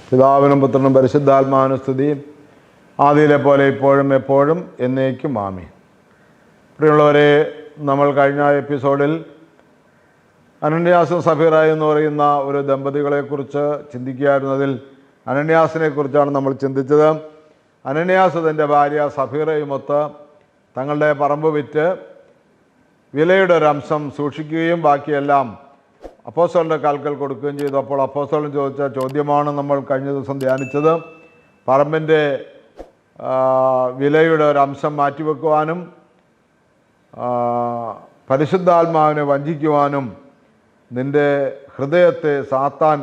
പിതാവിനും പുത്രനും പരിശുദ്ധാത്മാവിനും സ്തുതി, ആദിയിലെ പോലെ ഇപ്പോഴും എപ്പോഴും എന്നേക്കും ആമേൻ. പ്രിയമുള്ളവരെ, നമ്മൾ കഴിഞ്ഞ എപ്പിസോഡിൽ അനന്യാസും സഫീറ എന്ന് പറയുന്ന ഒരു ദമ്പതികളെക്കുറിച്ച് ചിന്തിക്കുകയായിരുന്നതിൽ അനന്യാസിനെ കുറിച്ചാണ് നമ്മൾ ചിന്തിച്ചത്. അനന്യാസ് തൻ്റെ ഭാര്യ സഫീറയുമൊത്ത് തങ്ങളുടെ പറമ്പ് വിറ്റ് വിലയുടെ ഒരംശം സൂക്ഷിക്കുകയും ബാക്കിയെല്ലാം അപ്പോസ്തലൻ്റെ കാൽക്കൽ കൊടുക്കുകയും ചെയ്തു. അപ്പോൾ അപ്പോസ്തലൻ ചോദിച്ച ചോദ്യമാണ് നമ്മൾ കഴിഞ്ഞ ദിവസം ധ്യാനിച്ചത്. പറമ്പിൻ്റെ വിലയുടെ ഒരംശം മാറ്റിവെക്കുവാനും പരിശുദ്ധാത്മാവിനെ വഞ്ചിക്കുവാനും നിൻ്റെ ഹൃദയത്തെ സാത്താൻ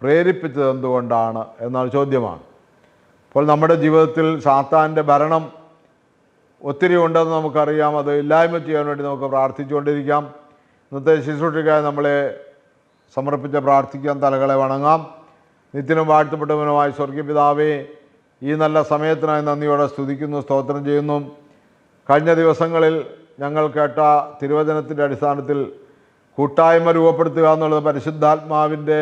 പ്രേരിപ്പിച്ചത് എന്തുകൊണ്ടാണ് എന്നാണ് ചോദ്യമാണ്. അപ്പോൾ നമ്മുടെ ജീവിതത്തിൽ സാത്താൻ്റെ ഭരണം ഒത്തിരി ഉണ്ടെന്ന് നമുക്കറിയാം. അത് ഇല്ലായ്മ ചെയ്യാൻ വേണ്ടി നമുക്ക് പ്രാർത്ഥിച്ചുകൊണ്ടിരിക്കാം. ഇന്നത്തെ ശുശ്രൂഷയ്ക്കായി നമ്മളെ സമർപ്പിച്ച പ്രാർത്ഥിക്കാൻ, തലകളെ വണങ്ങാം. നിത്യനും വാഴ്ത്തപ്പെട്ടവനുമായി സ്വർഗീയ പിതാവേ, ഈ നല്ല സമയത്തിനായി നന്ദിയോടെ സ്തുതിക്കുന്നു, സ്തോത്രം ചെയ്യുന്നു. കഴിഞ്ഞ ദിവസങ്ങളിൽ ഞങ്ങൾ കേട്ട തിരുവചനത്തിൻ്റെ അടിസ്ഥാനത്തിൽ കൂട്ടായ്മ രൂപപ്പെടുത്തുക എന്നുള്ളത് പരിശുദ്ധാത്മാവിൻ്റെ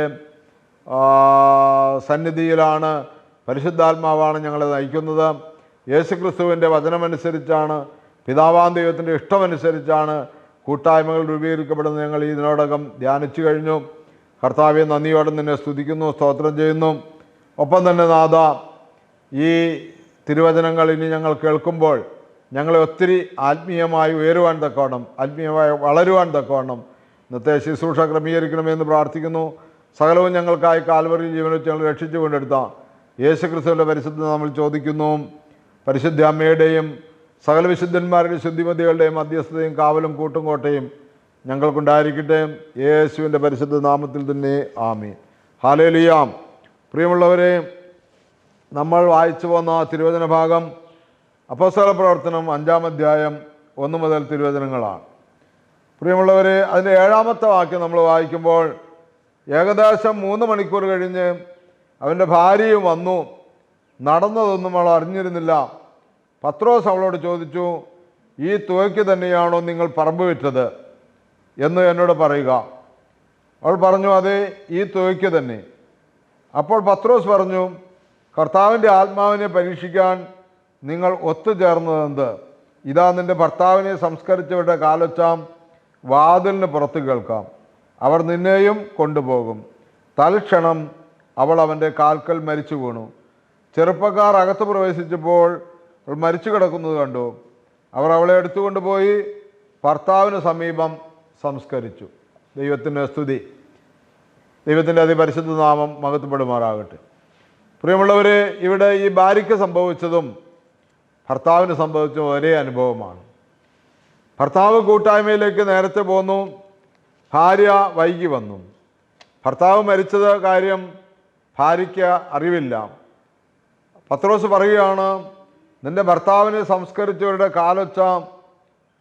സന്നിധിയിലാണ്. പരിശുദ്ധാത്മാവാണ് ഞങ്ങളെ നയിക്കുന്നത്. യേശുക്രിസ്തുവിൻ്റെ വചനമനുസരിച്ചാണ്, പിതാവാം ദൈവത്തിൻ്റെ ഇഷ്ടമനുസരിച്ചാണ് കൂട്ടായ്മകൾ രൂപീകരിക്കപ്പെടുന്നത്. ഞങ്ങൾ ഇതിനോടകം ധ്യാനിച്ചു കഴിഞ്ഞു. കർത്താവെ, നന്ദിയോടെ നിന്നെ സ്തുതിക്കുന്നു, സ്തോത്രം ചെയ്യുന്നു. ഒപ്പം തന്നെ നാഥ, ഈ തിരുവചനങ്ങൾ ഇനി ഞങ്ങൾ കേൾക്കുമ്പോൾ ഞങ്ങളെ ഒത്തിരി ആത്മീയമായി ഉയരുവാൻ തക്കവണ്ണം, ആത്മീയമായി വളരുവാൻ തക്കവണ്ണം ഇന്നത്തെ ശുശ്രൂഷ ക്രമീകരിക്കണമെന്ന് പ്രാർത്ഥിക്കുന്നു. സകലവും ഞങ്ങൾക്കായി കാൽവറിയിൽ ജീവൻ വെച്ച് ഞങ്ങൾ രക്ഷിച്ചു കൊണ്ടെടുത്ത യേശുക്രിസ്തുവിൻ്റെ പരിശുദ്ധ നമ്മൾ ചോദിക്കുന്നു. പരിശുദ്ധ അമ്മയുടെയും സകല വിശുദ്ധന്മാരുടെ ശുദ്ധിമതികളുടെയും മധ്യസ്ഥതയും കാവലും കൂട്ടും കോട്ടയും ഞങ്ങൾക്കുണ്ടായിരിക്കട്ടെ. യേശുവിൻ്റെ പരിശുദ്ധ നാമത്തിൽ തന്നെ ആമീൻ. ഹല്ലേലൂയ. പ്രിയമുള്ളവരെ, നമ്മൾ വായിച്ചു പോന്ന തിരുവചന ഭാഗം അപ്പോസ്തല പ്രവർത്തനം 5-ാം അധ്യായം 1 മുതൽ തിരുവചനങ്ങളാണ്. പ്രിയമുള്ളവരെ, അതിൻ്റെ 7-ാമത്തെ വാക്യം നമ്മൾ വായിക്കുമ്പോൾ ഏകദേശം 3 മണിക്കൂർ കഴിഞ്ഞ് അവൻ്റെ ഭാര്യയും വന്നു. നടന്നതൊന്നും അവൾ അറിഞ്ഞിരുന്നില്ല. പത്രോസ് അവളോട് ചോദിച്ചു, ഈ തുകയ്ക്ക് തന്നെയാണോ നിങ്ങൾ പറമ്പ് വിറ്റത് എന്ന് എന്നോട് പറയുക. അവൾ പറഞ്ഞു, അതെ, ഈ തുകയ്ക്ക് തന്നെ. അപ്പോൾ പത്രോസ് പറഞ്ഞു, കർത്താവിൻ്റെ ആത്മാവിനെ പരീക്ഷിക്കാൻ നിങ്ങൾ ഒത്തുചേർന്നതെന്ത്? ഇതാ, നിൻ്റെ ഭർത്താവിനെ സംസ്കരിച്ചവരുടെ കാലൊച്ചാം വാതിലിന് പുറത്ത് കേൾക്കാം. അവർ നിന്നെയും കൊണ്ടുപോകും. തൽക്ഷണം അവൾ അവൻ്റെ കാൽക്കൽ മരിച്ചു വീണു. ചെറുപ്പക്കാർ അകത്ത് പ്രവേശിച്ചപ്പോൾ അവൾ മരിച്ചു കിടക്കുന്നത് കണ്ടു. അവർ അവളെ എടുത്തുകൊണ്ടുപോയി ഭർത്താവിന് സമീപം സംസ്കരിച്ചു. ദൈവത്തിൻ്റെ സ്തുതി. ദൈവത്തിൻ്റെ അതിപരിശുദ്ധ നാമം മഹത്വപ്പെടുമാറാകട്ടെ. പ്രിയമുള്ളവരെ, ഇവിടെ ഈ ഭാര്യയ്ക്ക് സംഭവിച്ചതും ഭർത്താവിന് സംഭവിച്ചതും ഒരേ അനുഭവമാണ്. ഭർത്താവ് കൂട്ടായ്മയിലേക്ക് നേരത്തെ പോന്നു, ഭാര്യ വൈകി വന്നു. ഭർത്താവ് മരിച്ചത് കാര്യം ഭാര്യയ്ക്ക് അറിവില്ല. പത്രോസ് പറയുകയാണ്, നിൻ്റെ ഭർത്താവിനെ സംസ്കരിച്ചവരുടെ കാലൊച്ച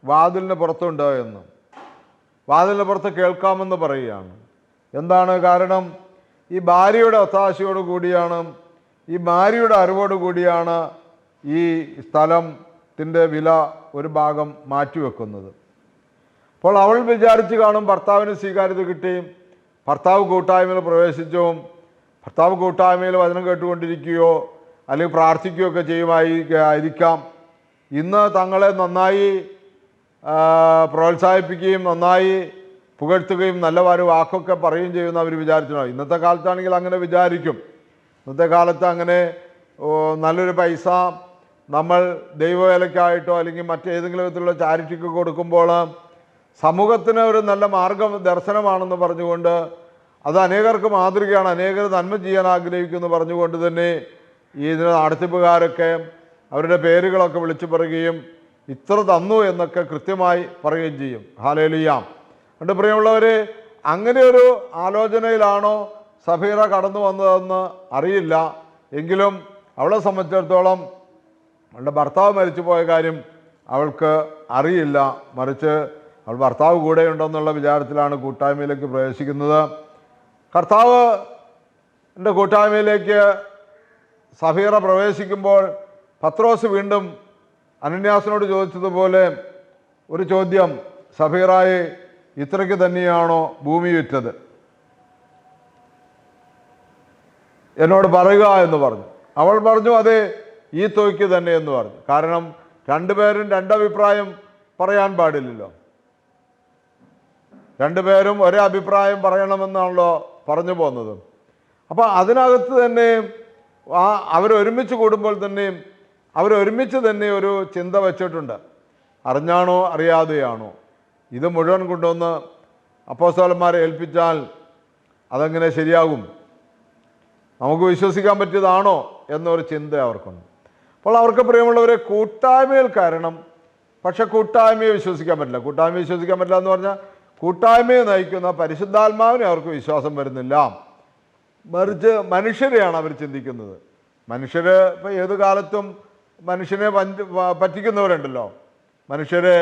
വാതിലിന് പുറത്തുണ്ട് എന്ന്. വാതിലിന് പുറത്ത് കേൾക്കാമെന്ന് പറയുകയാണ്. എന്താണ് കാരണം? ഈ ഭാര്യയുടെ ഒത്താശയോട് കൂടിയാണ്, ഈ ഭാര്യയുടെ അറിവോട് കൂടിയാണ് ഈ സ്ഥലത്തിൻ്റെ വില ഒരു ഭാഗം മാറ്റിവെക്കുന്നത്. അപ്പോൾ അവൾ വിചാരിച്ച് കാണും, ഭർത്താവിന് സ്വീകാര്യത കിട്ടി, ഭർത്താവ് കൂട്ടായ്മയിൽ പ്രവേശിച്ചു. ഭർത്താവ് കൂട്ടായ്മയിൽ വചനം കേട്ടുകൊണ്ടിരിക്കുകയോ അല്ലെങ്കിൽ പ്രാർത്ഥിക്കുകയോ ഒക്കെ ചെയ്യുമായിരിക്കാം. ഇന്ന് തങ്ങളെ നന്നായി പ്രോത്സാഹിപ്പിക്കുകയും നന്നായി പുകഴ്ത്തുകയും നല്ല വാക്കൊക്കെ പറയുകയും ചെയ്യുന്ന അവർ വിചാരിച്ചു. ഇന്നത്തെ കാലത്താണെങ്കിൽ അങ്ങനെ വിചാരിക്കും. ഇന്നത്തെ കാലത്ത് അങ്ങനെ നല്ലൊരു പൈസ നമ്മൾ ദൈവവേലയ്ക്കായിട്ടോ അല്ലെങ്കിൽ മറ്റേതെങ്കിലും വിധത്തിലുള്ള ചാരിറ്റിക്ക് കൊടുക്കുമ്പോൾ സമൂഹത്തിന് ഒരു നല്ല ദർശനമാണെന്ന് പറഞ്ഞുകൊണ്ട്, അത് അനേകർക്ക് മാതൃകയാണ്, അനേകർ നന്മ ചെയ്യാൻ ആഗ്രഹിക്കുമെന്ന് പറഞ്ഞുകൊണ്ട് തന്നെ ഈ ഇതിന് നടത്തിപ്പുകാരൊക്കെ അവരുടെ പേരുകളൊക്കെ വിളിച്ചു പറയുകയും ഇത്ര തന്നു എന്നൊക്കെ കൃത്യമായി പറയുകയും ചെയ്യും. ഹല്ലേലൂയ. അതുകൊണ്ട് പ്രിയമുള്ളവർ, അങ്ങനെ ഒരു ആലോചനയിലാണോ സഫീറ കടന്നു വന്നതെന്ന് അറിയില്ല. എങ്കിലും അവളെ സംബന്ധിച്ചിടത്തോളം അവളുടെ ഭർത്താവ് മരിച്ചു പോയ കാര്യം അവൾക്ക് അറിയില്ല. മറിച്ച് അവൾ ഭർത്താവ് കൂടെ ഉണ്ടെന്നുള്ള വിചാരത്തിലാണ് കൂട്ടായ്മയിലേക്ക് പ്രവേശിക്കുന്നത്. കർത്താവിൻ്റെ കൂട്ടായ്മയിലേക്ക് സഫീറ പ്രവേശിക്കുമ്പോൾ പത്രോസ് വീണ്ടും അനന്യാസിനോട് ചോദിച്ചതുപോലെ ഒരു ചോദ്യം, സഫീറായെ, ഇത്രയ്ക്ക് തന്നെയാണോ ഭൂമി വിറ്റത്? എന്നോട് പറയുക എന്ന് പറഞ്ഞു. അവൾ പറഞ്ഞു, അതെ, ഈ തോയ്ക്ക് തന്നെ എന്ന് പറഞ്ഞു. കാരണം രണ്ടുപേരും രണ്ടഭിപ്രായം പറയാൻ പാടില്ലല്ലോ. രണ്ടുപേരും ഒരേ അഭിപ്രായം പറയണമെന്നാണല്ലോ പറഞ്ഞു പോകുന്നത്. അപ്പം അതിനകത്ത് തന്നെ അവരൊരുമിച്ച് കൂടുമ്പോൾ തന്നെയും അവരൊരുമിച്ച് തന്നെ ഒരു ചിന്ത വച്ചിട്ടുണ്ട്. അറിഞ്ഞാണോ അറിയാതെയാണോ, ഇത് മുഴുവൻ കൊണ്ടുവന്ന് അപ്പോസ്തലന്മാരെ ഏൽപ്പിച്ചാൽ അതെങ്ങനെ ശരിയാകും, നമുക്ക് വിശ്വസിക്കാൻ പറ്റിയതാണോ എന്നൊരു ചിന്ത അവർക്കുണ്ട്. അപ്പോൾ അവർക്ക് പ്രിയമുള്ളവരെ, കൂട്ടായ്മയിൽ കാരണം, പക്ഷെ കൂട്ടായ്മയെ വിശ്വസിക്കാൻ പറ്റില്ല. കൂട്ടായ്മയെ വിശ്വസിക്കാൻ പറ്റില്ല എന്ന് പറഞ്ഞാൽ കൂട്ടായ്മയെ നയിക്കുന്ന പരിശുദ്ധാത്മാവിനെ അവർക്ക് വിശ്വാസം വരുന്നില്ല. മറിച്ച് മനുഷ്യരെയാണ് അവർ ചിന്തിക്കുന്നത്. മനുഷ്യർ ഇപ്പോൾ ഏത് കാലത്തും മനുഷ്യനെ പറ്റിക്കുന്നവരുണ്ടല്ലോ, മനുഷ്യരെ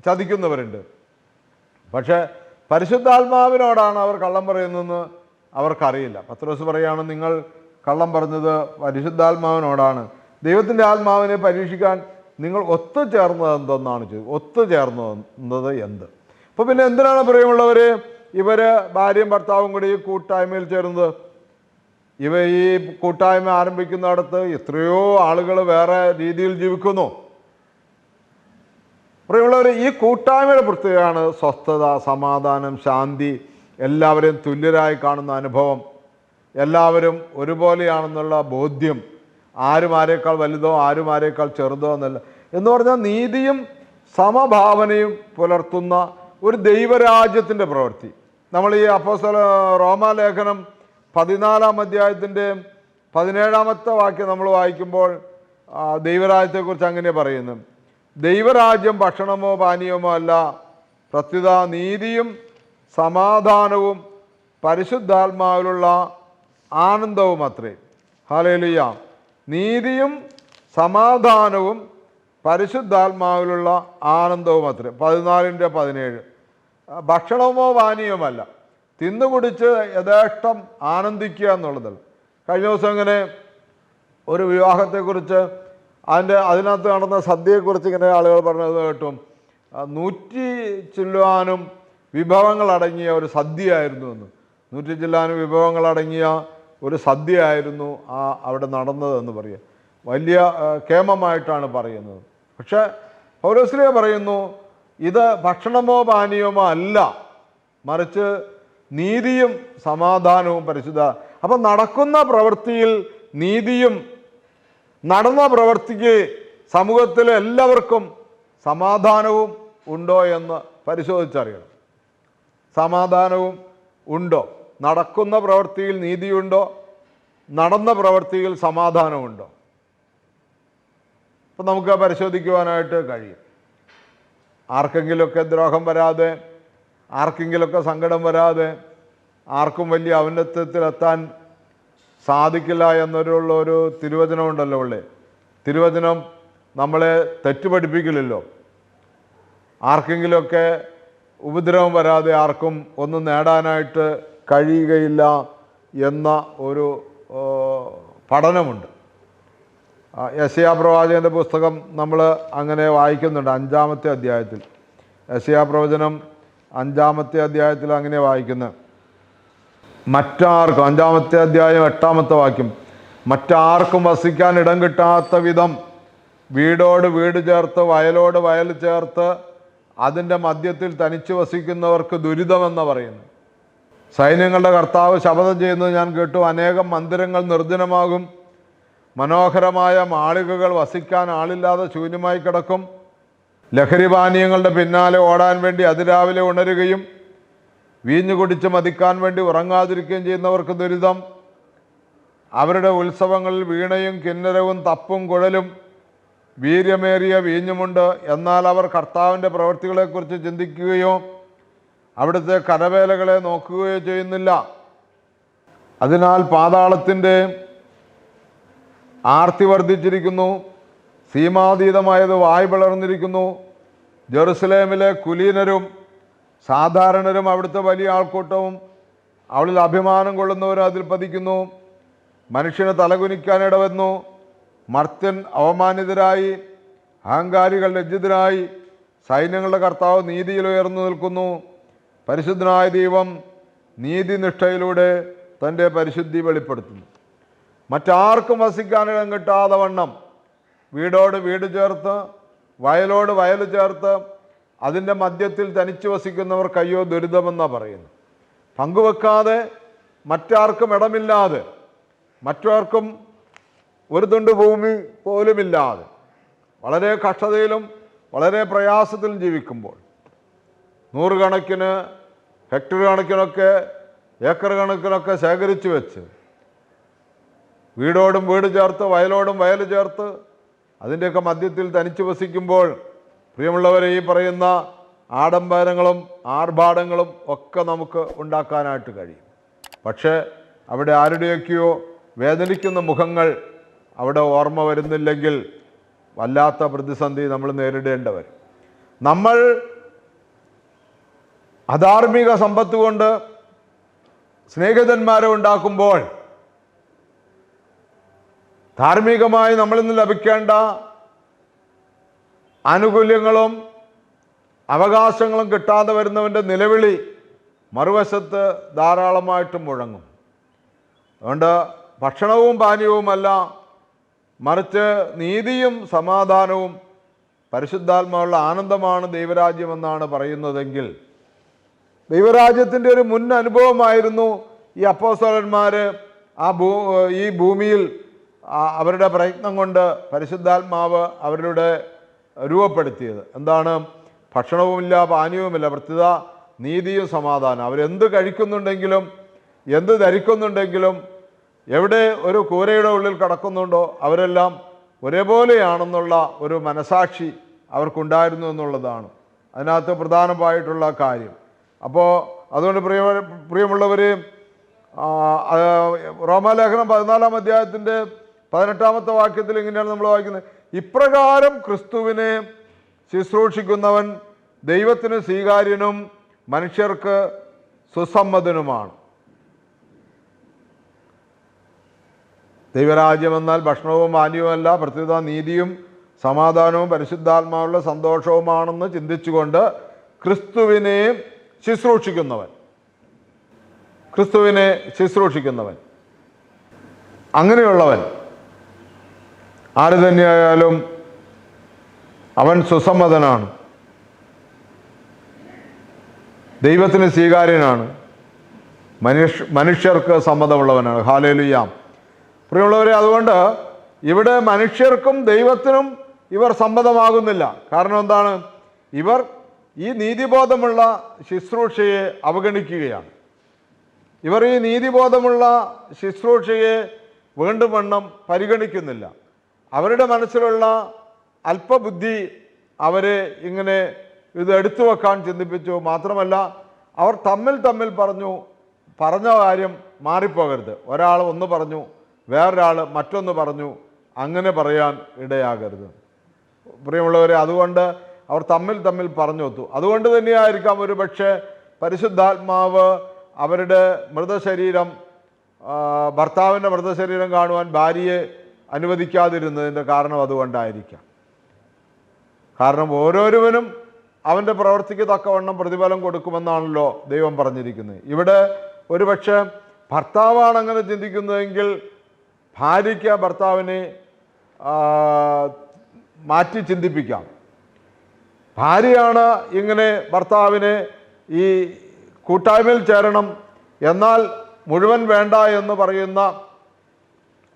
ചതിക്കുന്നവരുണ്ട്. പക്ഷെ പരിശുദ്ധാത്മാവിനോടാണ് അവർ കള്ളം പറയുന്നതെന്ന് അവർക്കറിയില്ല. പത്രോസ് പറയുകയാണ്, നിങ്ങൾ കള്ളം പറഞ്ഞത് പരിശുദ്ധാത്മാവിനോടാണ്. ദൈവത്തിൻ്റെ ആത്മാവിനെ പരീക്ഷിക്കാൻ നിങ്ങൾ ഒത്തുചേർന്നത് എന്തെന്നാണ് ചോദിച്ചത്. ഒത്തുചേർന്നത് എന്ത്? അപ്പോൾ പിന്നെ എന്തിനാണ് പ്രിയമുള്ളവർ ഇവർ ഭാര്യയും ഭർത്താവും കൂടി ഈ കൂട്ടായ്മയിൽ ചേരുന്നത്? ഈ കൂട്ടായ്മ ആരംഭിക്കുന്നിടത്ത് എത്രയോ ആളുകൾ വേറെ രീതിയിൽ ജീവിക്കുന്നു. പ്രിയമുള്ളവർ, ഈ കൂട്ടായ്മയുടെ പ്രത്യേകതയാണ് സ്വസ്ഥത, സമാധാനം, ശാന്തി, എല്ലാവരെയും തുല്യരായി കാണുന്ന അനുഭവം, എല്ലാവരും ഒരുപോലെയാണെന്നുള്ള ബോധ്യം, ആരും ആരേക്കാൾ വലുതോ ആരും ആരേക്കാൾ ചെറുതോ എന്നല്ല. എന്ന് പറഞ്ഞാൽ നീതിയും സമഭാവനയും പുലർത്തുന്ന ഒരു ദൈവരാജ്യത്തിൻ്റെ പ്രവൃത്തി. നമ്മൾ ഈ റോമാലേഖനം 14-ാം അധ്യായത്തിൻ്റെ 17-ാമത്തെ വാക്യം നമ്മൾ വായിക്കുമ്പോൾ ദൈവരാജ്യത്തെക്കുറിച്ച് അങ്ങനെ പറയുന്നു. ദൈവരാജ്യം ഭക്ഷണമോ പാനീയമോ അല്ല, പ്രത്യുത നീതിയും സമാധാനവും പരിശുദ്ധാത്മാവിലുള്ള ആനന്ദവും അത്രേ. ഹല്ലേലൂയ. നീതിയും സമാധാനവും പരിശുദ്ധാത്മാവിലുള്ള ആനന്ദവും അത്രേ. 14-17. ഭക്ഷണമോ പാനീയമല്ല, തിന്നുകുടിച്ച് യഥേഷ്ടം ആനന്ദിക്കുക എന്നുള്ളതല്ല. കഴിഞ്ഞ ദിവസം ഇങ്ങനെ ഒരു വിവാഹത്തെക്കുറിച്ച് അതിനകത്ത് നടന്ന സദ്യയെക്കുറിച്ച് ഇങ്ങനെ ആളുകൾ പറഞ്ഞത് കേട്ടും, 100 ചില്ലാനും വിഭവങ്ങളടങ്ങിയ ഒരു സദ്യയായിരുന്നു എന്ന്. 100 ചില്ലാനും വിഭവങ്ങളടങ്ങിയ ഒരു സദ്യയായിരുന്നു അവിടെ നടന്നതെന്ന് പറയുക. വലിയ കേമമായിട്ടാണ് പറയുന്നത്. പക്ഷേ പൗലോസ്ലീഹ പറയുന്നു, ഇത് ഭക്ഷണമോ പാനീയമോ അല്ല, മറിച്ച് നീതിയും സമാധാനവും പരിശുദ്ധ. അപ്പം നടക്കുന്ന പ്രവൃത്തിയിൽ നീതിയും, നടന്ന പ്രവൃത്തിക്ക് സമൂഹത്തിലെ എല്ലാവർക്കും സമാധാനവും ഉണ്ടോ എന്ന് പരിശോധിച്ചറിയണം. സമാധാനവും ഉണ്ടോ? നടക്കുന്ന പ്രവൃത്തിയിൽ നീതിയുണ്ടോ? നടന്ന പ്രവൃത്തിയിൽ സമാധാനമുണ്ടോ? അപ്പം നമുക്ക് പരിശോധിക്കുവാനായിട്ട് കഴിയും. ആർക്കെങ്കിലുമൊക്കെ ദ്രോഹം വരാതെ, ആർക്കെങ്കിലുമൊക്കെ സങ്കടം വരാതെ, ആർക്കും വലിയ ഔന്നത്യത്തിലെത്താൻ സാധിക്കില്ല എന്നൊരു തിരുവചനമുണ്ടല്ലോ. തിരുവചനം നമ്മളെ തെറ്റുപഠിപ്പിക്കില്ലല്ലോ. ആർക്കെങ്കിലുമൊക്കെ ഉപദ്രവം വരാതെ ആർക്കും ഒന്നും നേടാനായിട്ട് കഴിയുകയില്ല എന്ന ഒരു പഠനമുണ്ട്. യെശയ്യാ പ്രവാചകൻ്റെ പുസ്തകം നമ്മൾ അങ്ങനെ വായിക്കുന്നുണ്ട്. 5-ാമത്തെ അധ്യായത്തിൽ, യെശയ്യാ പ്രവചനം 5-ാമത്തെ അധ്യായത്തിൽ അങ്ങനെ വായിക്കുന്നത്, മറ്റാർക്കും, 5-ാമത്തെ അധ്യായം 8-ാമത്തെ വാക്യം, മറ്റാർക്കും വസിക്കാൻ ഇടം കിട്ടാത്ത വിധം വീടോട് വീട് ചേർത്ത് വയലോട് വയൽ ചേർത്ത് അതിൻ്റെ മധ്യത്തിൽ തനിച്ച് വസിക്കുന്നവർക്ക് ദുരിതമെന്ന് പറയുന്നു. സൈന്യങ്ങളുടെ കർത്താവ് ശപഥം ചെയ്യുന്നത് ഞാൻ കേട്ടു, അനേകം മന്ദിരങ്ങൾ നിർജ്ജനമാകും, മനോഹരമായ മാളികകൾ വസിക്കാൻ ആളില്ലാതെ ശൂന്യമായി കിടക്കും. ലഹരിപാനീയങ്ങളുടെ പിന്നാലെ ഓടാൻ വേണ്ടി അതിരാവിലെ ഉണരുകയും വീഞ്ഞു കുടിച്ച് മതിക്കാൻ വേണ്ടി ഉറങ്ങാതിരിക്കുകയും ചെയ്യുന്നവർക്ക് ദുരിതം. അവരുടെ ഉത്സവങ്ങളിൽ വീണയും കിന്നരവും തപ്പും കുഴലും വീര്യമേറിയ വീഞ്ഞുമുണ്ട്. എന്നാൽ അവർ കർത്താവിൻ്റെ പ്രവൃത്തികളെക്കുറിച്ച് ചിന്തിക്കുകയോ അവിടുത്തെ കരവേലകളെ നോക്കുകയോ ചെയ്യുന്നില്ല. അതിനാൽ പാതാളത്തിൻ്റെ ആർത്തി വർദ്ധിച്ചിരിക്കുന്നു, സീമാതീതമായത് വായ് പിളർന്നിരിക്കുന്നു. ജെറുസലേമിലെ കുലീനരും സാധാരണരും അവിടുത്തെ വലിയ ആൾക്കൂട്ടവും അവളിൽ അഭിമാനം കൊള്ളുന്നവരും അതിൽ പതിക്കുന്നു. മനുഷ്യന് തലകുനിക്കാനിടവന്നു, മർത്യൻ അവമാനിതരായി, അഹങ്കാരികൾ ലജ്ജിതരായി. സൈന്യങ്ങളുടെ കർത്താവ് നീതിയിൽ ഉയർന്നു നിൽക്കുന്നു. പരിശുദ്ധനായ ദൈവം നീതിനിഷ്ഠയിലൂടെ തൻ്റെ പരിശുദ്ധി വെളിപ്പെടുത്തുന്നു. മറ്റാർക്കും വസിക്കാനിടം കിട്ടാതെ വണ്ണം വീടോട് വീട് ചേർത്ത് വയലോട് വയൽ ചേർത്ത് അതിൻ്റെ മധ്യത്തിൽ തനിച്ചു വസിക്കുന്നവർക്ക് അയ്യോ ദുരിതമെന്നാണ് പറയുന്നത്. പങ്കുവെക്കാതെ മറ്റാർക്കും ഇടമില്ലാതെ മറ്റാർക്കും ഒരു തുണ്ട് ഭൂമി പോലുമില്ലാതെ വളരെ കഷ്ടതയിലും വളരെ പ്രയാസത്തിലും ജീവിക്കുമ്പോൾ നൂറുകണക്കിന് ഹെക്ടർ കണക്കിനൊക്കെ ഏക്കർ കണക്കിനൊക്കെ ശേഖരിച്ചു വെച്ച് വീടോടും വീട് ചേർത്ത് വയലോടും വയൽ ചേർത്ത് അതിൻ്റെയൊക്കെ മധ്യത്തിൽ തനിച്ചു വസിക്കുമ്പോൾ പ്രിയമുള്ളവരെ, ഈ പറയുന്ന ആഡംബരങ്ങളും ആർഭാടങ്ങളും ഒക്കെ നമുക്ക് ഉണ്ടാക്കാനായിട്ട് കഴിയും. പക്ഷേ അവിടെ ആരുടെയൊക്കെയോ വേദനിക്കുന്ന മുഖങ്ങൾ അവിടെ ഓർമ്മ വരുന്നില്ലെങ്കിൽ വല്ലാത്ത പ്രതിസന്ധി നമ്മൾ നേരിടേണ്ടി വരും. നമ്മൾ അധാർമിക സമ്പത്ത് കൊണ്ട് സ്നേഹിതന്മാരെ ഉണ്ടാക്കുമ്പോൾ ധാർമ്മികമായി നമ്മളിൽ നിന്ന് ലഭിക്കേണ്ട ആനുകൂല്യങ്ങളും അവകാശങ്ങളും കിട്ടാതെ വരുന്നവൻ്റെ നിലവിളി മറുവശത്ത് ധാരാളമായിട്ട് മുഴങ്ങും. അതുകൊണ്ട് ഭക്ഷണവും പാനീയവുമല്ല, മറിച്ച് നീതിയും സമാധാനവും പരിശുദ്ധാത്മാവുള്ള ആനന്ദമാണ് ദൈവരാജ്യമെന്നാണ് പറയുന്നതെങ്കിൽ, ദൈവരാജ്യത്തിൻ്റെ ഒരു മുൻ അനുഭവമായിരുന്നു ഈ അപ്പോസ്തലന്മാർ ഈ ഭൂമിയിൽ അവരുടെ പ്രയത്നം കൊണ്ട് പരിശുദ്ധാത്മാവ് അവരുടെ രൂപപ്പെടുത്തിയത്. എന്താണ്? ഭക്ഷണവുമില്ല, പാനീയവുമില്ല, പ്രത്യേക നീതിയും സമാധാനം. അവരെന്ത് കഴിക്കുന്നുണ്ടെങ്കിലും എന്ത് ധരിക്കുന്നുണ്ടെങ്കിലും എവിടെ ഒരു കൂരയുടെ ഉള്ളിൽ കിടക്കുന്നുണ്ടോ അവരെല്ലാം ഒരേപോലെയാണെന്നുള്ള ഒരു മനസാക്ഷി അവർക്കുണ്ടായിരുന്നു എന്നുള്ളതാണ് അതിനകത്ത് പ്രധാനമായിട്ടുള്ള കാര്യം. അപ്പോൾ അതുകൊണ്ട് പ്രിയമുള്ളവർ, റോമാലേഖനം 14-ാം അധ്യായത്തിൻ്റെ 18-ാമത്തെ വാക്യത്തിൽ ഇങ്ങനെയാണ് നമ്മൾ വായിക്കുന്നത്: ഇപ്രകാരം ക്രിസ്തുവിനെ ശുശ്രൂഷിക്കുന്നവൻ ദൈവത്തിന് സ്വീകാര്യനും മനുഷ്യർക്ക് സുസമ്മതനുമാണ്. ദൈവരാജ്യമെന്നാൽ ഭക്ഷണവും പാനീയവുമല്ല, പ്രത്യേക നീതിയും സമാധാനവും പരിശുദ്ധാത്മാവുള്ള സന്തോഷവുമാണെന്ന് ചിന്തിച്ചുകൊണ്ട് ക്രിസ്തുവിനെ ശുശ്രൂഷിക്കുന്നവൻ അങ്ങനെയുള്ളവൻ ആര് തന്നെയായാലും അവൻ സുസമ്മതനാണ്, ദൈവത്തിന് സ്വീകാര്യനാണ്, മനുഷ്യർക്ക് സമ്മതമുള്ളവനാണ്. ഹല്ലേലൂയ. പ്രിയമുള്ളവരെ, അതുകൊണ്ട് ഇവിടെ മനുഷ്യർക്കും ദൈവത്തിനും ഇവർ സമ്മതമാകുന്നില്ല. കാരണം എന്താണ്? ഇവർ ഈ നീതിബോധമുള്ള ശുശ്രൂഷയെ അവഗണിക്കുകയാണ്. ഇവർ ഈ നീതിബോധമുള്ള ശുശ്രൂഷയെ വേണ്ടുവണ്ണം പരിഗണിക്കുന്നില്ല. അവരുടെ മനസ്സിലുള്ള അല്പബുദ്ധി അവരെ ഇങ്ങനെ ഇത് എടുത്തു വെക്കാൻ ചിന്തിപ്പിച്ചു. മാത്രമല്ല, അവർ തമ്മിൽ പറഞ്ഞ കാര്യം മാറിപ്പോകരുത്. ഒരാൾ ഒന്ന് പറഞ്ഞു, വേറൊരാൾ മറ്റൊന്ന് പറഞ്ഞു, അങ്ങനെ പറയാൻ ഇടയാകരുത്. പ്രിയമുള്ളവരെ, അതുകൊണ്ട് അവർ തമ്മിൽ പറഞ്ഞൊത്തു. അതുകൊണ്ട് തന്നെയായിരിക്കാം ഒരു പക്ഷേ പരിശുദ്ധാത്മാവ് അവരുടെ മൃതശരീരം, ഭർത്താവിൻ്റെ മൃതശരീരം കാണുവാൻ ഭാര്യയെ അനുവദിക്കാതിരുന്നതിൻ്റെ കാരണം അതുകൊണ്ടായിരിക്കാം. കാരണം ഓരോരുവനും അവൻ്റെ പ്രവൃത്തിക്ക് തക്കവണ്ണം പ്രതിഫലം കൊടുക്കുമെന്നാണല്ലോ ദൈവം പറഞ്ഞിരിക്കുന്നത്. ഇവിടെ ഒരുപക്ഷെ ഭർത്താവാണ് അങ്ങനെ ചിന്തിക്കുന്നതെങ്കിൽ ഭാര്യയ്ക്ക് ഭർത്താവിനെ മാറ്റി ചിന്തിപ്പിക്കാം. ഭാര്യയാണ് ഇങ്ങനെ ഭർത്താവിനെ ഈ കൂട്ടായ്മയിൽ ചേരണം എന്നാൽ മുഴുവൻ വേണ്ട എന്ന് പറയുന്ന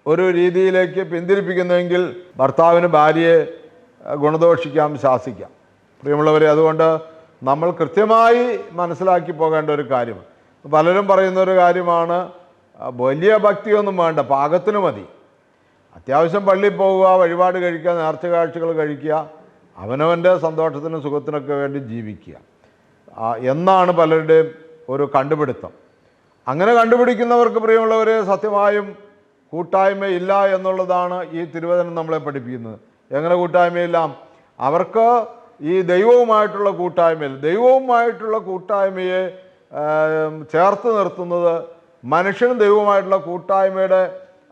ഒരു രീതിയിലേക്ക് പിന്തിരിപ്പിക്കുന്നെങ്കിൽ ഭർത്താവിന് ഭാര്യയെ ഗുണദോഷിക്കാം, ശാസിക്കാം. പ്രിയമുള്ളവരെ, അതുകൊണ്ട് നമ്മൾ കൃത്യമായി മനസ്സിലാക്കി പോകേണ്ട ഒരു കാര്യം, പലരും പറയുന്ന ഒരു കാര്യമാണ്, വലിയ ഭക്തിയൊന്നും വേണ്ട, പാകത്തിന് മതി, അത്യാവശ്യം പള്ളിയിൽ പോവുക, വഴിപാട് കഴിക്കുക, നേർച്ച കാഴ്ചകൾ കഴിക്കുക, അവനവൻ്റെ സന്തോഷത്തിനും സുഖത്തിനൊക്കെ വേണ്ടി ജീവിക്കുക എന്നാണ് പലരുടെയും ഒരു കണ്ടുപിടുത്തം. അങ്ങനെ കണ്ടുപിടിക്കുന്നവർക്ക് പ്രിയമുള്ളവരെ സത്യമായും കൂട്ടായ്മയില്ല എന്നുള്ളതാണ് ഈ തിരുവചനം നമ്മളെ പഠിപ്പിക്കുന്നത്. എങ്ങനെ കൂട്ടായ്മയില്ല? അവർക്ക് ഈ ദൈവവുമായിട്ടുള്ള കൂട്ടായ്മയെ ചേർത്ത് നിർത്തുന്നത്, മനുഷ്യനും ദൈവവുമായിട്ടുള്ള കൂട്ടായ്മയുടെ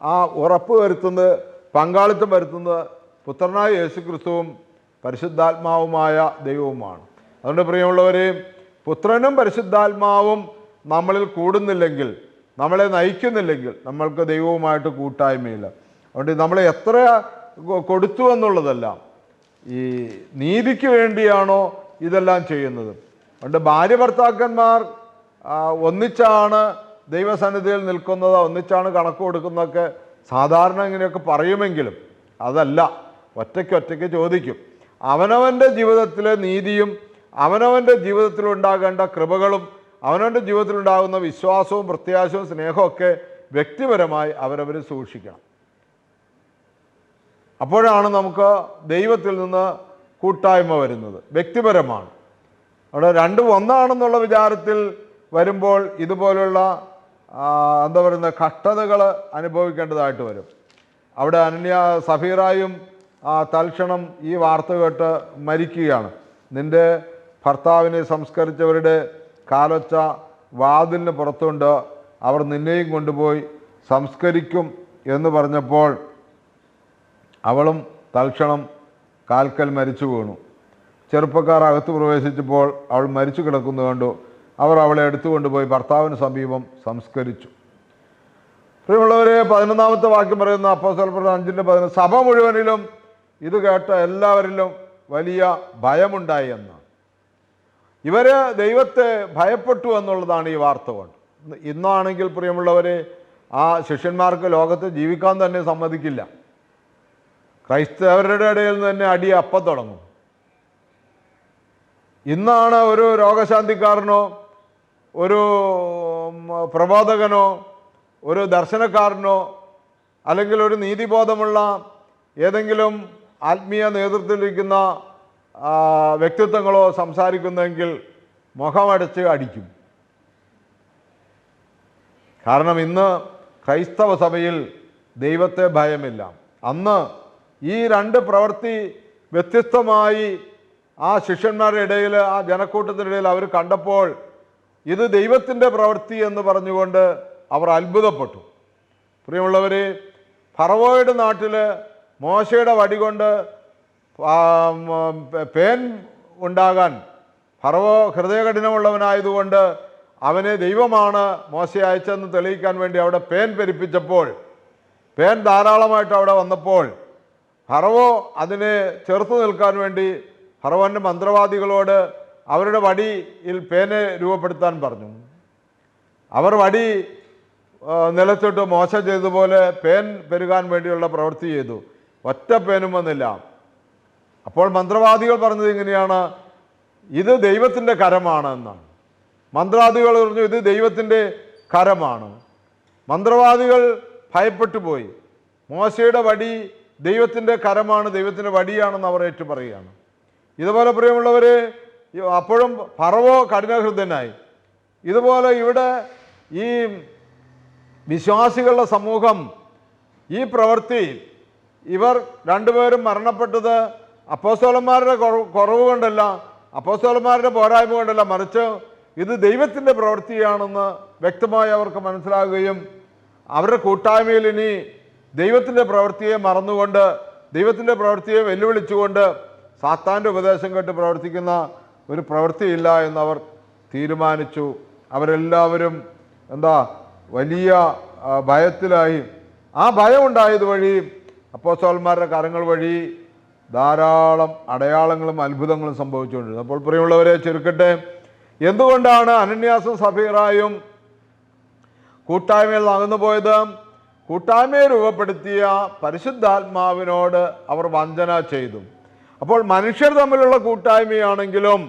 ആ ഉറപ്പ് വരുത്തുന്നത്, പങ്കാളിത്തം വരുത്തുന്നത് പുത്രനായ യേശുക്രിസ്തുവും പരിശുദ്ധാത്മാവുമായ ദൈവവുമാണ്. അതുകൊണ്ട് പ്രിയമുള്ളവരെ, പുത്രനും പരിശുദ്ധാത്മാവും നമ്മളിൽ കൂടുന്നില്ലെങ്കിൽ നമ്മളെ നയിക്കുന്നില്ലെങ്കിൽ നമ്മൾക്ക് ദൈവവുമായിട്ട് കൂട്ടായ്മയില്ല. അതുകൊണ്ട് നമ്മൾ എത്ര കൊടുത്തു എന്നുള്ളതല്ല, ഈ നീതിക്ക് വേണ്ടിയാണോ ഇതെല്ലാം ചെയ്യുന്നത്. അതുകൊണ്ട് ഭാര്യ ഭർത്താക്കന്മാർ ഒന്നിച്ചാണ് ദൈവസന്നിധിയിൽ നിൽക്കുന്നത്, ഒന്നിച്ചാണ് കണക്ക് കൊടുക്കുന്നതൊക്കെ സാധാരണ ഇങ്ങനെയൊക്കെ പറയുമെങ്കിലും അതല്ല. ഒറ്റയ്ക്ക് ചോദിക്കും. അവനവൻ്റെ ജീവിതത്തിലെ നീതിയും അവനവൻ്റെ ജീവിതത്തിലുണ്ടാകേണ്ട കൃപകളും അവനവൻ്റെ ജീവിതത്തിലുണ്ടാകുന്ന വിശ്വാസവും പ്രത്യാശവും സ്നേഹമൊക്കെ വ്യക്തിപരമായി അവരവർ സൂക്ഷിക്കണം. അപ്പോഴാണ് നമുക്ക് ദൈവത്തിൽ നിന്ന് കൂട്ടായ്മ വരുന്നത്. വ്യക്തിപരമാണ്. അവിടെ രണ്ടും ഒന്നാണെന്നുള്ള വിചാരത്തിൽ വരുമ്പോൾ ഇതുപോലുള്ള എന്താ പറയുന്ന കഷ്ടതകൾ അനുഭവിക്കേണ്ടതായിട്ട് വരും. അവിടെ സഫീറായും തൽക്ഷണം ഈ വാർത്ത കേട്ട് മരിക്കുകയാണ്. നിന്റെ ഭർത്താവിനെ സംസ്കരിച്ചവരുടെ കാലൊച്ച വാതിലിന് പുറത്തുണ്ട്, അവർ നിന്നെയും കൊണ്ടുപോയി സംസ്കരിക്കും എന്ന് പറഞ്ഞപ്പോൾ അവളും തൽക്ഷണം കാൽക്കൽ മരിച്ചു വീണു. ചെറുപ്പക്കാർ അകത്ത് പ്രവേശിച്ചപ്പോൾ അവൾ മരിച്ചു കിടക്കുന്നു കണ്ടു. അവർ അവളെ എടുത്തുകൊണ്ടുപോയി ഭർത്താവിന് സമീപം സംസ്കരിച്ചു. പ്രിയമുള്ളവരെ, 11-ാമത്തെ വാക്യം പറയുന്ന അപ്പോസ്തലപ്രവൃത്തി 5:11, സഭ മുഴുവനിലും ഇത് കേട്ട എല്ലാവരിലും വലിയ ഭയമുണ്ടായി എന്ന്. ഇവര് ദൈവത്തെ ഭയപ്പെട്ടു എന്നുള്ളതാണ് ഈ വാർത്ത കൊണ്ട്. ഇന്നാണെങ്കിൽ പ്രിയമുള്ളവരെ, ആ ശിഷ്യന്മാർക്ക് ലോകത്ത് ജീവിക്കാൻ തന്നെ സമ്മതിക്കില്ല. ക്രൈസ്തവരുടെ ഇടയിൽ നിന്ന് തന്നെ അടി അപ്പം തുടങ്ങും. ഇന്നാണ് ഒരു രോഗശാന്തിക്കാരനോ ഒരു പ്രബോധകനോ ഒരു ദർശനക്കാരനോ അല്ലെങ്കിൽ ഒരു നീതിബോധമുള്ള ഏതെങ്കിലും ആത്മീയ നേതൃത്വത്തിലിരിക്കുന്ന വ്യക്തിത്വങ്ങളോ സംസാരിക്കുന്നെങ്കിൽ മുഖമടച്ച് അടിക്കും. കാരണം ഇന്ന് ക്രൈസ്തവ സഭയിൽ ദൈവത്തെ ഭയമില്ല. അന്ന് ഈ രണ്ട് പ്രവൃത്തി വ്യത്യസ്തമായി ആ ശിഷ്യന്മാരുടെ ഇടയിൽ, ആ ജനക്കൂട്ടത്തിനിടയിൽ അവർ കണ്ടപ്പോൾ ഇത് ദൈവത്തിൻ്റെ പ്രവൃത്തി എന്ന് പറഞ്ഞുകൊണ്ട് അവർ അത്ഭുതപ്പെട്ടു. പ്രിയമുള്ളവർ, ഫറവോയുടെ നാട്ടിൽ മോശയുടെ വടി കൊണ്ട് പേൻ ഉണ്ടാകാൻ ഫറവോ ഹൃദയകഠിനമുള്ളവനായതുകൊണ്ട് അവനെ ദൈവമാണ് മോശയെ അയച്ചതെന്ന് തെളിയിക്കാൻ വേണ്ടി അവിടെ പേൻ പെരുപ്പിച്ചപ്പോൾ, പേൻ ധാരാളമായിട്ട് അവിടെ വന്നപ്പോൾ ഫറവോ അതിനെ ചെറുത്തു നിൽക്കാൻ വേണ്ടി ഫറവോൻ്റെ മന്ത്രവാദികളോട് അവരുടെ വടിയിൽ പേനെ രൂപപ്പെടുത്താൻ പറഞ്ഞു. അവർ വടി നിലത്തിട്ട് മോശ ചെയ്തതുപോലെ പേൻ പെരുകാൻ വേണ്ടിയുള്ള പ്രവൃത്തി ചെയ്തു. ഒറ്റ പേനും വന്നില്ല. അപ്പോൾ മന്ത്രവാദികൾ പറഞ്ഞത് ഇങ്ങനെയാണ്, ഇത് ദൈവത്തിൻ്റെ കരമാണ് എന്നാണ്. മന്ത്രവാദികൾ പറഞ്ഞു ഇത് ദൈവത്തിൻ്റെ കരമാണ്. മന്ത്രവാദികൾ ഭയപ്പെട്ടു പോയി. മോശയുടെ വടി ദൈവത്തിൻ്റെ കരമാണ്, ദൈവത്തിൻ്റെ വടിയാണെന്ന് അവർ ഏറ്റു പറയുകയാണ്. ഇതുപോലെ പ്രിയമുള്ളവർ, അപ്പോഴും ഫറവോ കഠിനഹൃദയനായി. ഇതുപോലെ ഇവിടെ ഈ വിശ്വാസികളുടെ സമൂഹം ഈ പ്രവൃത്തി, ഇവർ രണ്ടുപേരും മരണപ്പെട്ടത് അപ്പോസ്തലന്മാരുടെ കുറവ് കൊണ്ടല്ല, അപ്പോസ്തലന്മാരുടെ പോരായ്മ കൊണ്ടല്ല, മറിച്ച് ഇത് ദൈവത്തിൻ്റെ പ്രവൃത്തിയാണെന്ന് വ്യക്തമായി അവർക്ക് മനസ്സിലാകുകയും അവരുടെ കൂട്ടായ്മയിൽ ഇനി ദൈവത്തിൻ്റെ പ്രവൃത്തിയെ മറന്നുകൊണ്ട്, ദൈവത്തിൻ്റെ പ്രവൃത്തിയെ വെല്ലുവിളിച്ചുകൊണ്ട് സാത്താൻ്റെ ഉപദേശം കേട്ട് പ്രവർത്തിക്കുന്ന ഒരു പ്രവൃത്തിയില്ല എന്നവർ തീരുമാനിച്ചു. അവരെല്ലാവരും വലിയ ഭയത്തിലായി. ആ ഭയം ഉണ്ടായത് വഴി അപ്പോസ്തലന്മാരുടെ കരങ്ങൾ വഴി ധാരാളം അടയാളങ്ങളും അത്ഭുതങ്ങളും സംഭവിച്ചുകൊണ്ടിരുന്നു. അപ്പോൾ പ്രിയമുള്ളവരെ, ചുരുക്കട്ടെ, എന്തുകൊണ്ടാണ് അനന്യാസും സഫീറായും കൂട്ടായ്മയിൽ അകന്നു പോയത്? കൂട്ടായ്മയെ രൂപപ്പെടുത്തിയ പരിശുദ്ധാത്മാവിനോട് അവർ വഞ്ചന ചെയ്തു. അപ്പോൾ മനുഷ്യർ തമ്മിലുള്ള കൂട്ടായ്മയാണെങ്കിലും,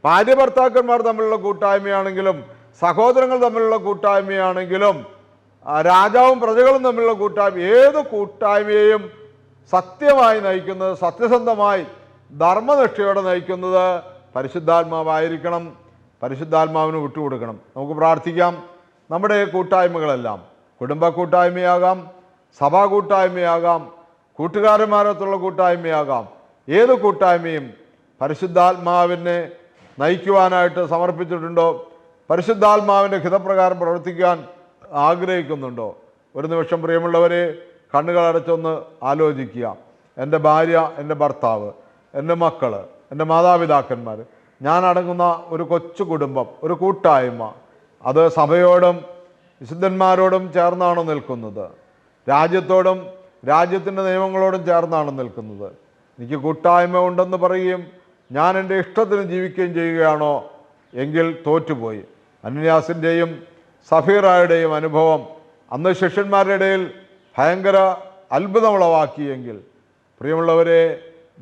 ഭാര്യ ഭർത്താക്കന്മാർ തമ്മിലുള്ള കൂട്ടായ്മയാണെങ്കിലും, സഹോദരങ്ങൾ തമ്മിലുള്ള കൂട്ടായ്മയാണെങ്കിലും, രാജാവും പ്രജകളും തമ്മിലുള്ള കൂട്ടായ്മ, ഏത് കൂട്ടായ്മയെയും സത്യമായി നയിക്കുന്നത്, സത്യസന്ധമായി ധർമ്മനിഷ്ഠയോടെ നയിക്കുന്നത് പരിശുദ്ധാത്മാവായിരിക്കണം. പരിശുദ്ധാത്മാവിന് വിട്ടുകൊടുക്കണം. നമുക്ക് പ്രാർത്ഥിക്കാം. നമ്മുടെ കൂട്ടായ്മകളെല്ലാം കുടുംബ കൂട്ടായ്മയാകാം, സഭാ കൂട്ടായ്മയാകാം, കൂട്ടുകാരന്മാരത്തുള്ള കൂട്ടായ്മയാകാം, ഏത് കൂട്ടായ്മയും പരിശുദ്ധാത്മാവിനെ നയിക്കുവാനായിട്ട് സമർപ്പിച്ചിട്ടുണ്ടോ? പരിശുദ്ധാത്മാവിൻ്റെ ഹിതപ്രകാരം പ്രവർത്തിക്കാൻ ആഗ്രഹിക്കുന്നുണ്ടോ? ഒരു നിമിഷം പ്രിയമുള്ളവരെ, കണ്ണുകളടച്ചൊന്ന് ആലോചിക്കുക. എൻ്റെ ഭാര്യ, എൻ്റെ ഭർത്താവ്, എൻ്റെ മക്കൾ, എൻ്റെ മാതാപിതാക്കന്മാർ, ഞാൻ അടങ്ങുന്ന ഒരു കൊച്ചു കുടുംബം, ഒരു കൂട്ടായ്മ, അത് സഭയോടും വിശുദ്ധന്മാരോടും ചേർന്നാണ് നിൽക്കുന്നത്, രാജ്യത്തോടും രാജ്യത്തിൻ്റെ നിയമങ്ങളോടും ചേർന്നാണ് നിൽക്കുന്നത്. എനിക്ക് കൂട്ടായ്മ ഉണ്ടെന്ന് പറയുകയും ഞാൻ എൻ്റെ ഇഷ്ടത്തിന് ജീവിക്കുകയും ചെയ്യുകയാണോ എങ്കിൽ തോറ്റുപോയി. അനന്യാസിൻ്റെയും സഫീറായുടെയും അനുഭവം അന്ന് ശിഷ്യന്മാരുടെ ഇടയിൽ ഭയങ്കര അത്ഭുതമുളവാക്കിയെങ്കിൽ, പ്രിയമുള്ളവരെ,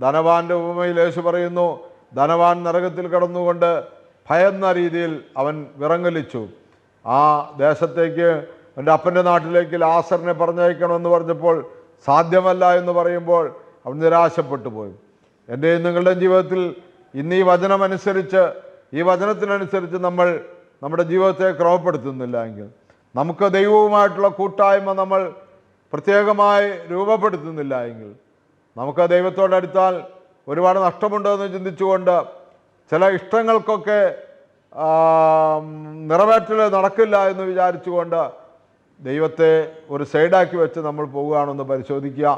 ധനവാന്റെ ഉപമയിൽ യേശു പറയുന്നു, ധനവാൻ നരകത്തിൽ കടന്നുകൊണ്ട് ഭയന്ന രീതിയിൽ അവൻ വിറങ്ങലിച്ചു. ആ ദേശത്തേക്ക് എൻ്റെ അപ്പൻ്റെ നാട്ടിലേക്ക് ലാസറിനെ പറഞ്ഞയക്കണമെന്ന് പറഞ്ഞപ്പോൾ സാധ്യമല്ല എന്ന് പറയുമ്പോൾ അവൻ നിരാശപ്പെട്ടു പോയി. എൻ്റെയും നിങ്ങളുടെയും ജീവിതത്തിൽ ഇന്ന് ഈ വചനമനുസരിച്ച്, ഈ വചനത്തിനനുസരിച്ച് നമ്മൾ നമ്മുടെ ജീവിതത്തെ ക്രമപ്പെടുത്തുന്നില്ല എങ്കിൽ, നമുക്ക് ദൈവവുമായിട്ടുള്ള കൂട്ടായ്മ നമ്മൾ പ്രത്യേകമായി രൂപപ്പെടുത്തുന്നില്ല എങ്കിൽ, നമുക്ക് ദൈവത്തോടടുത്താൽ ഒരുപാട് നഷ്ടമുണ്ടോ എന്ന് ചിന്തിച്ചുകൊണ്ട് ചില ഇഷ്ടങ്ങൾക്കൊക്കെ നിറവേറ്റൽ നടക്കില്ല എന്ന് വിചാരിച്ചുകൊണ്ട് ദൈവത്തെ ഒരു സൈഡാക്കി വെച്ച് നമ്മൾ പോകുകയാണെന്ന് പരിശോധിക്കുക.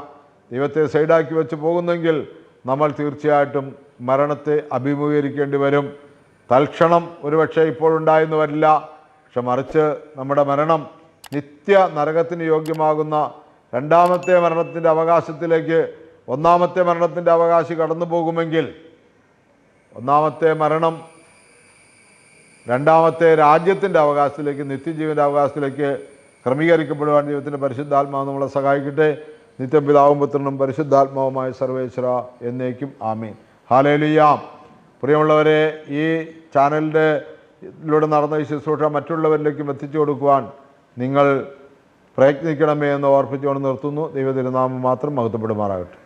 ദൈവത്തെ സൈഡാക്കി വെച്ച് പോകുന്നെങ്കിൽ നമ്മൾ തീർച്ചയായിട്ടും മരണത്തെ അഭിമുഖീകരിക്കേണ്ടി വരും. തൽക്ഷണം ഒരുപക്ഷെ ഇപ്പോഴുണ്ടായെന്ന് വരില്ല, പക്ഷെ മറിച്ച് നമ്മുടെ മരണം നിത്യ നരകത്തിന് യോഗ്യമാകുന്ന രണ്ടാമത്തെ മരണത്തിൻ്റെ അവകാശത്തിലേക്ക് ഒന്നാമത്തെ മരണത്തിൻ്റെ അവകാശി കടന്നു പോകുമെങ്കിൽ, ഒന്നാമത്തെ മരണം രണ്ടാമത്തെ രാജ്യത്തിൻ്റെ അവകാശത്തിലേക്ക്, നിത്യജീവൻ്റെ അവകാശത്തിലേക്ക് ക്രമീകരിക്കപ്പെടുവാൻ ദൈവത്തിൻ്റെ പരിശുദ്ധാത്മാവ് നമ്മളെ സഹായിക്കട്ടെ. നിത്യപിതാവും പുത്രനും പരിശുദ്ധാത്മാവുമായ സർവേശ്വര എന്നേക്കും ആമീൻ. ഹല്ലേലൂയ. പ്രിയമുള്ളവരെ, ഈ ചാനലിലൂടെ നടന്ന ഈ ശുശ്രൂഷ മറ്റുള്ളവരിലേക്കും എത്തിച്ചു കൊടുക്കുവാൻ നിങ്ങൾ പ്രയത്നിക്കണമേ എന്ന് ഓർപ്പിച്ചുകൊണ്ട് നിർത്തുന്നു. ദൈവ തിരുനാമം മാത്രം മഹത്വപ്പെടുമാറാകട്ടെ.